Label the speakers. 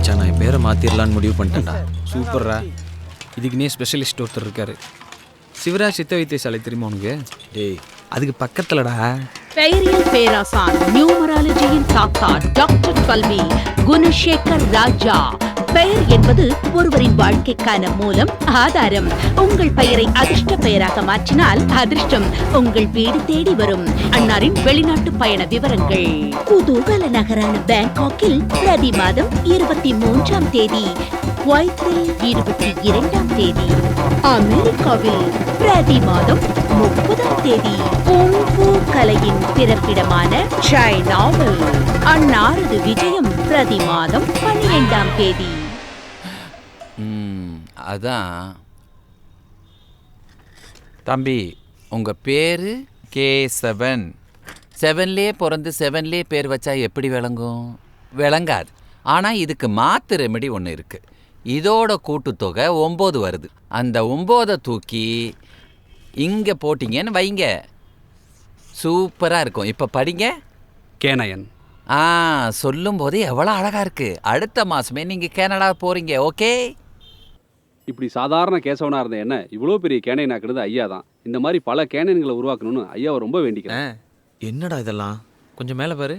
Speaker 1: மச்சான் நான் என் பேரை மாற்றிடலான்னு முடிவு பண்ணிட்டேன்டா.
Speaker 2: சூப்பர்ரா. இதுக்குன்னே ஸ்பெஷலிஸ்ட் ஒருத்தர் இருக்காரு. சிவராஜ் சித்த வைத்தியசாலை தெரியுமா உனக்கு?
Speaker 1: டேய்
Speaker 2: அதுக்கு பக்கத்துலடா.
Speaker 3: பெயரியல் பேராசான் நியூமராலஜியின் தாத்தா டாக்டர் கல்வி குணசேகர் ராஜா. பெயர் என்பது ஒருவரின் வாழ்க்கைக்கான மூலம், ஆதாரம். உங்கள் பெயரை அதிர்ஷ்ட பெயராக மாற்றினால் அதிர்ஷ்டம் உங்கள் வீடு தேடி வரும். அன்னாரின் வெளிநாட்டு பயண விவரங்கள். குதூகல நகரான பேங்காக்கில் பிரதி மாதம் 23ஆம் தேதி, குவைத்தில் 22ஆம் தேதி, அமெரிக்காவில் பிரதி மாதம் 30ஆம் தேதி, குங்ஃபூ கலையின் பிறப்பிடமான சைனாவில் அன்னாரது விஜயம் பிரதி மாதம் 12ஆம் தேதி.
Speaker 4: அதான் தம்பி, உங்க பேரு கேசவன். 7லே பிறந்து 7லே பேர் வச்சா எப்படி விளங்கும்? விளங்காது. ஆனால் இதுக்கு மாத்து ரெமெடி ஒன்று இருக்கு. இதோட கூட்டுத்தொகை 9 வருது. அந்த 9 தூக்கி இங்கே போட்டிங்கன்னு வைங்க, சூப்பராக இருக்கும். இப்போ படிங்க.
Speaker 2: கேனயன்.
Speaker 4: சொல்லும் போது எவ்வளோ அழகா இருக்கு. அடுத்த மாசமே நீங்க கனடா போறீங்க. ஓகே.
Speaker 5: இப்படி சாதாரண கேசவனா இருந்த என்ன இவ்வளோ பெரிய கேனையன் ஆக்குறது ஐயா தான். இந்த மாதிரி பல கேனையன்களை உருவாக்கணும்னு ஐயாவை ரொம்ப வேண்டிக்கிறேன்.
Speaker 1: என்னடா இதெல்லாம்? கொஞ்சம் மேலே பாரு.